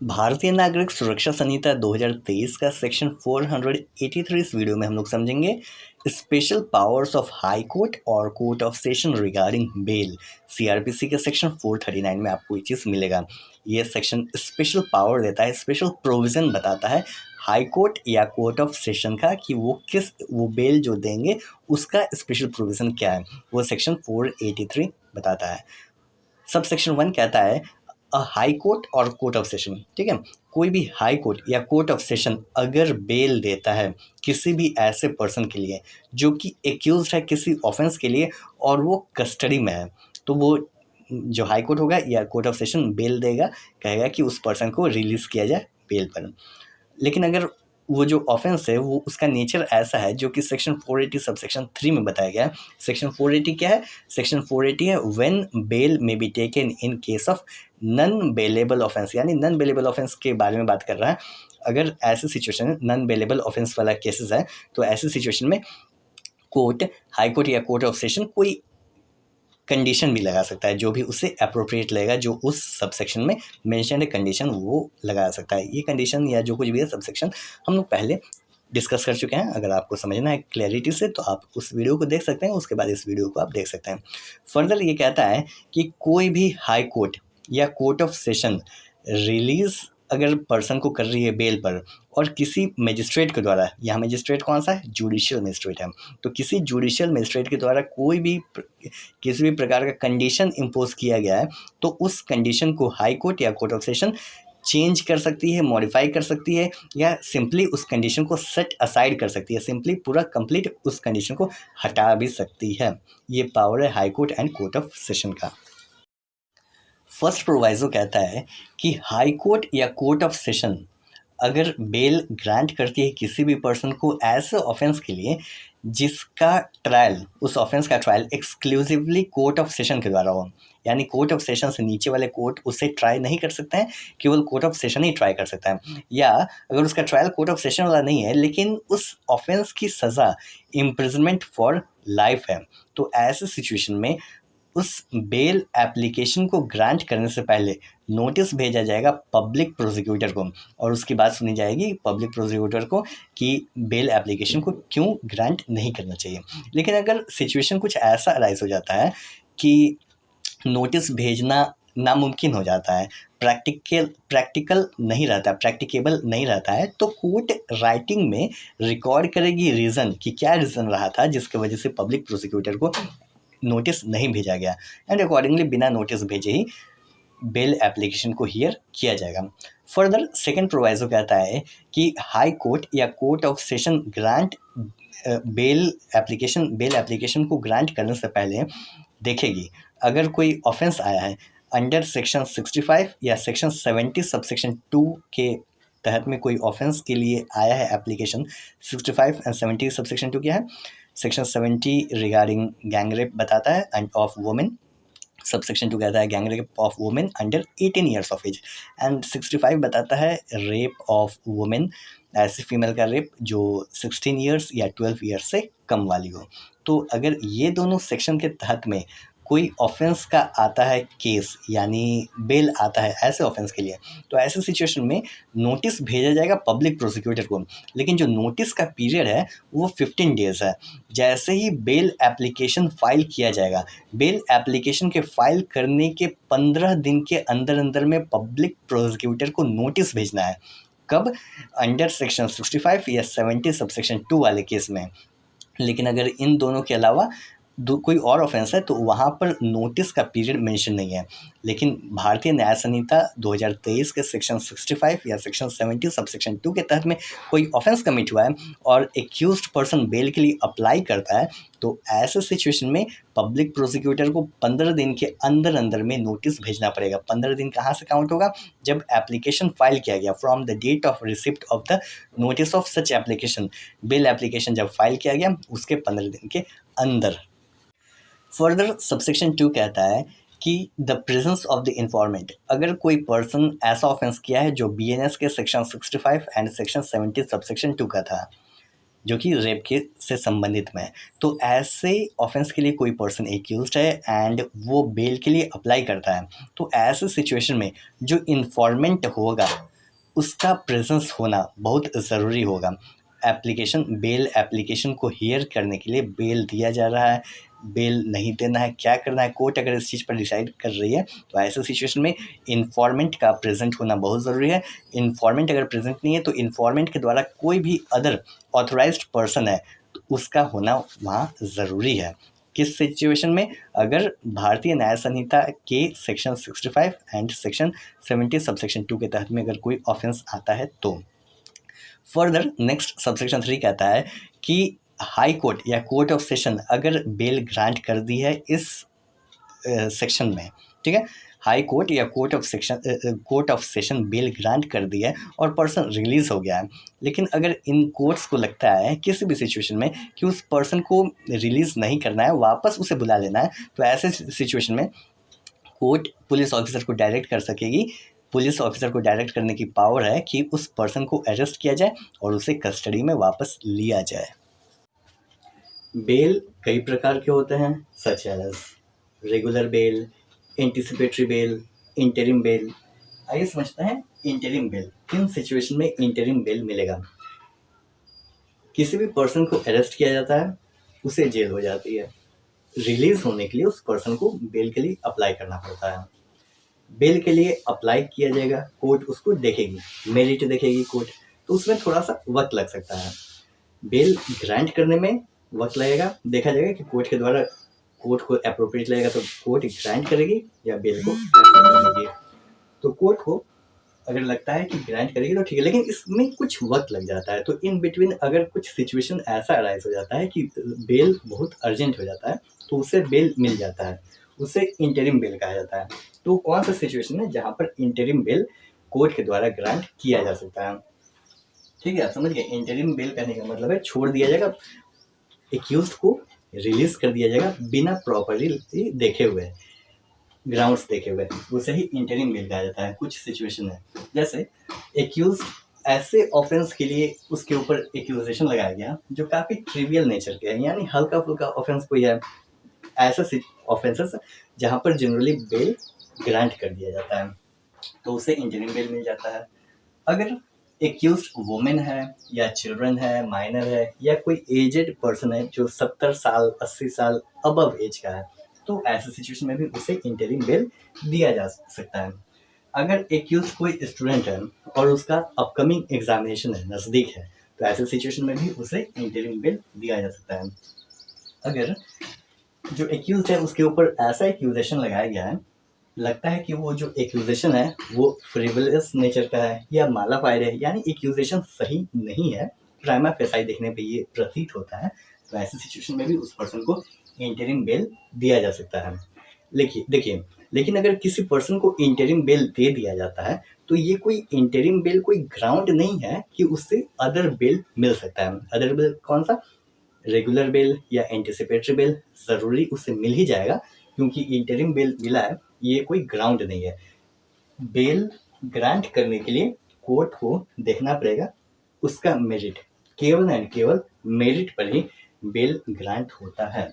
भारतीय नागरिक सुरक्षा संहिता 2023 का सेक्शन 483 इस वीडियो में हम लोग समझेंगे special powers of high court और court of session regarding bail. CRPC के सेक्शन 439 में आपको ये चीज़ मिलेगा। ये सेक्शन स्पेशल पावर देता है, स्पेशल प्रोविज़न बताता है हाई कोर्ट या कोर्ट ऑफ सेशन का कि वो बेल जो देंगे उसका स्पेशल प्रोविज़न क्या है, वो सेक्शन 483 बताता है। सब सेक्शन 1 कहता है हाई कोर्ट और कोर्ट ऑफ सेशन, ठीक है। कोई भी हाई कोर्ट या कोर्ट ऑफ सेशन अगर बेल देता है किसी भी ऐसे पर्सन के लिए जो कि एक्यूज है किसी ऑफेंस के लिए और वो कस्टडी में है, तो वो जो हाई कोर्ट होगा या कोर्ट ऑफ सेशन बेल देगा, कहेगा कि उस पर्सन को रिलीज़ किया जाए बेल पर। लेकिन अगर वो जो ऑफेंस है वो उसका नेचर ऐसा है जो कि सेक्शन 480 सब सेक्शन 3 में बताया गया है। सेक्शन 480 क्या है? सेक्शन 480 है when bail may be taken in case of non bailable offence, यानी नन बेलेबल ऑफेंस के बारे में बात कर रहा है। अगर ऐसी सिचुएशन नन बेलेबल ऑफेंस वाला केसेस है तो ऐसी सिचुएशन में कोर्ट, हाई कोर्ट या कोर्ट ऑफ सेशन कोई कंडीशन भी लगा सकता है, जो भी उससे अप्रोप्रिएट लगेगा, जो उस सबसेक्शन में मेंशन है कंडीशन वो लगा सकता है। ये कंडीशन या जो कुछ भी है सबसेक्शन हम लोग पहले डिस्कस कर चुके हैं। अगर आपको समझना है क्लैरिटी से तो आप उस वीडियो को देख सकते हैं, उसके बाद इस वीडियो को आप देख सकते हैं। फर्दर ये कहता है कि कोई भी हाई कोर्ट या कोर्ट ऑफ सेशन रिलीज़ अगर पर्सन को कर रही है बेल पर और किसी मजिस्ट्रेट के द्वारा, यहाँ मजिस्ट्रेट कौन सा है? जुडिशियल मजिस्ट्रेट है। तो किसी जुडिशियल मजिस्ट्रेट के द्वारा कोई भी किसी भी प्रकार का कंडीशन इम्पोज किया गया है तो उस कंडीशन को हाई कोर्ट या कोर्ट ऑफ सेशन चेंज कर सकती है, मॉडिफाई कर सकती है, या सिंपली उस कंडीशन को सेट असाइड कर सकती है, सिंपली पूरा कंप्लीट उस कंडीशन को हटा भी सकती है। ये पावर है high court and court of session का। फर्स्ट प्रोवाइजो कहता है कि हाई कोर्ट या कोर्ट ऑफ सेशन अगर बेल ग्रांट करती है किसी भी पर्सन को ऐसे ऑफेंस के लिए जिसका ट्रायल, उस ऑफेंस का trial exclusively court of session के द्वारा हो, यानी कोर्ट ऑफ सेशन से नीचे वाले कोर्ट उसे ट्राई नहीं कर सकते हैं, केवल court of session he try कर सकता है। या अगर उसका ट्रायल कोर्ट ऑफ सेशन वाला नहीं है लेकिन उस ऑफेंस की सज़ा इम्प्रिजनमेंट फॉर लाइफ है, तो ऐसे सिचुएशन में उस बेल एप्लीकेशन को ग्रांट करने से पहले नोटिस भेजा जाएगा पब्लिक प्रोसिक्यूटर को और उसकी बात सुनी जाएगी पब्लिक प्रोसिक्यूटर को कि बेल एप्लीकेशन को क्यों ग्रांट नहीं करना चाहिए। लेकिन अगर सिचुएशन कुछ ऐसा अराइज हो जाता है कि नोटिस भेजना नामुमकिन हो जाता है, प्रैक्टिकल नहीं रहता, प्रैक्टिकेबल नहीं रहता है, तो कोर्ट राइटिंग में रिकॉर्ड करेगी रीज़न कि क्या रीज़न रहा था जिसकी वजह से पब्लिक प्रोसिक्यूटर को नोटिस नहीं भेजा गया, एंड अकॉर्डिंगली बिना नोटिस भेजे ही बेल एप्लीकेशन को हियर किया जाएगा। फर्दर सेकंड प्रोवाइजो कहता है कि हाई कोर्ट या court of session grant bail application को ग्रांट करने से पहले देखेगी अगर कोई ऑफेंस आया है अंडर सेक्शन 65 या सेक्शन 70 सबसेक्शन 2 के तहत में कोई ऑफेंस के लिए आया है एप्लीकेशन। 65 एंड 70 सबसेक्शन 2 क्या है? सेक्शन 70 रिगार्डिंग गैंग रेप बताता है एंड ऑफ वुमेन, सबसेक्शन 2 कहता है gang rape of women under 18 years of age, and 65 बताता है रेप ऑफ वुमेन, ऐसी फीमेल का रेप जो 16 ईयर्स या 12 ईयर्स से कम वाली हो। तो अगर ये दोनों सेक्शन के तहत में कोई ऑफेंस का आता है केस, यानी बेल आता है ऐसे ऑफेंस के लिए, तो ऐसे सिचुएशन में नोटिस भेजा जाएगा पब्लिक प्रोसिक्यूटर को, लेकिन जो नोटिस का पीरियड है वो 15 डेज़ है। जैसे ही बेल एप्लीकेशन फाइल किया जाएगा, बेल एप्लीकेशन के फाइल करने के 15 दिन के अंदर अंदर में पब्लिक प्रोसिक्यूटर को नोटिस भेजना है। कब? अंडर सेक्शन 65 या 70 सबसेक्शन 2 वाले केस में। लेकिन अगर इन दोनों के अलावा कोई और ऑफेंस है तो वहाँ पर नोटिस का पीरियड मेंशन नहीं है। लेकिन भारतीय न्याय संहिता 2023 के सेक्शन 65 या सेक्शन 70 सबसेक्शन 2 के तहत में कोई ऑफेंस कमिट हुआ है और एक्यूज्ड पर्सन बेल के लिए अप्लाई करता है, तो ऐसे सिचुएशन में पब्लिक प्रोसिक्यूटर को 15 दिन के अंदर अंदर में नोटिस भेजना पड़ेगा। 15 दिन कहाँ से काउंट होगा? जब एप्लीकेशन फाइल किया गया, from the date of receipt of the notice of such application. Bail application जब फाइल किया गया उसके 15 दिन के अंदर। फर्दर सबसेक्शन 2 कहता है कि the presence of the informant, अगर कोई पर्सन ऐसा ऑफेंस किया है जो बीएनएस के सेक्शन 65 एंड सेक्शन 70 सबसेक्शन 2 का था, जो कि रेप के से संबंधित में है, तो ऐसे ऑफेंस के लिए कोई पर्सन एक्यूज्ड है एंड वो बेल के लिए अप्लाई करता है, तो ऐसे सिचुएशन में जो इन्फॉर्मेंट होगा उसका प्रेजेंस होना बहुत ज़रूरी होगा। बेल एप्लीकेशन को हियर करने के लिए बेल दिया जा रहा है, बेल नहीं देना है, क्या करना है, कोर्ट अगर इस चीज़ पर डिसाइड कर रही है तो ऐसे सिचुएशन में इन्फॉर्मेंट का प्रेजेंट होना बहुत ज़रूरी है। इन्फॉर्मेंट अगर प्रेजेंट नहीं है तो इन्फॉर्मेंट के द्वारा कोई भी अदर ऑथोराइज्ड पर्सन है तो उसका होना वहाँ ज़रूरी है। किस सिचुएशन में? अगर भारतीय न्याय संहिता के सेक्शन 65 एंड सेक्शन 70 सबसेक्शन 2 के तहत में अगर कोई ऑफेंस आता है तो। फर्दर नेक्स्ट सबसेक्शन 3 कहता है कि हाई कोर्ट या कोर्ट ऑफ सेशन अगर बेल ग्रांट कर दी है इस सेक्शन में, ठीक है, हाई कोर्ट या court of session bell grant कर दी है और पर्सन रिलीज हो गया है, लेकिन अगर इन कोर्ट्स को लगता है किसी भी सिचुएशन में कि उस पर्सन को रिलीज नहीं करना है, वापस उसे बुला लेना है, तो ऐसे सिचुएशन में कोर्ट पुलिस ऑफिसर को डायरेक्ट कर सकेगी। पुलिस ऑफिसर को डायरेक्ट करने की पावर है कि उस पर्सन को अरेस्ट किया जाए और उसे कस्टडी में वापस लिया जाए। बेल कई प्रकार के होते हैं, such as regular bail, anticipatory bail, interim bail. आइए समझते हैं इंटरिम बेल। किन सिचुएशन में इंटरिम बेल मिलेगा? किसी भी पर्सन को अरेस्ट किया जाता है, उसे जेल हो जाती है, रिलीज होने के लिए उस पर्सन को बेल के लिए अप्लाई करना पड़ता है। बेल के लिए अप्लाई किया जाएगा, कोर्ट उसको देखेगी, मेरिट देखेगी कोर्ट, तो उसमें थोड़ा सा वक्त लग सकता है। बेल ग्रांट करने में वक्त लगेगा, देखा जाएगा कि कोर्ट के द्वारा कोर्ट को अप्रोप्रिएट लगेगा तो कोर्ट ग्रांट करेगी या बेल को कैंसिल कर देगी। तो कोर्ट को अगर लगता है कि ग्रांट करेगी तो ठीक है, लेकिन इसमें कुछ वक्त लग जाता है। तो इन बिटवीन अगर कुछ सिचुएशन ऐसा अराइज हो जाता है कि बेल बहुत अर्जेंट हो जाता है तो उसे बेल मिल जाता है, उसे इंटरिम बेल कहा जाता है। तो कौन सा सिचुएशन है जहाँ पर इंटरिम बेल कोर्ट के द्वारा ग्रांट किया जा सकता है? ठीक है, आप समझ गए। इंटरिम बेल कहने का मतलब है छोड़ दिया जाएगा, एक्यूज्ड को रिलीज कर दिया जाएगा बिना प्रॉपर्ली देखे हुए, ग्राउंड्स देखे हुए, उसे ही इंटरिम बेल कहा जाता है। कुछ सिचुएशन है जैसे एक्यूज ऐसे ऑफेंस के लिए उसके ऊपर एक्यूजेशन लगाया गया जो काफ़ी ट्रिवियल नेचर के है, यानी हल्का फुल्का ऑफेंस कोई है, ऐसे ऑफेंसेस जहाँ पर जनरली बेल ग्रांट कर दिया जाता है तो उसे इंटरिम बेल मिल जाता है। अगर एक्यूज्ड वुमेन है या चिल्ड्रन है, माइनर है या कोई एजेड पर्सन है जो 70 साल 80 साल अबव एज का है, तो ऐसे सिचुएशन में भी उसे इंटरिम बेल दिया जा सकता है। अगर एक्यूज कोई स्टूडेंट है और उसका अपकमिंग एग्जामिनेशन है, नज़दीक है, तो ऐसे सिचुएशन में भी उसे इंटरिम बेल दिया जा सकता है। अगर जो एक्यूज है उसके ऊपर ऐसा एक्यूजेशन लगाया गया है, लगता है कि वो जो एक्यूजेशन है वो फ्रिवलस नेचर का है या मालाफाइड है, यानी एक्यूजेशन सही नहीं है, प्राइमा फेसाई देखने पे ये प्रतीत होता है, तो ऐसी सिचुएशन में भी उस पर्सन को इंटरिम बेल दिया जा सकता है। देखिए, लेकिन अगर किसी पर्सन को इंटरिम बेल दे दिया जाता है तो ये कोई इंटरिम बेल कोई ग्राउंड नहीं है कि उससे अदर बेल मिल सकता है। अदर बेल कौन सा? रेगुलर बेल या एंटिसिपेटरी बेल ज़रूरी उससे मिल ही जाएगा, क्योंकि इंटरिम बेल मिला है, ये कोई ग्राउंड नहीं है। बेल ग्रांट करने के लिए कोर्ट को देखना पड़ेगा उसका मेरिट, केवल एंड केवल मेरिट पर ही बेल ग्रांट होता है।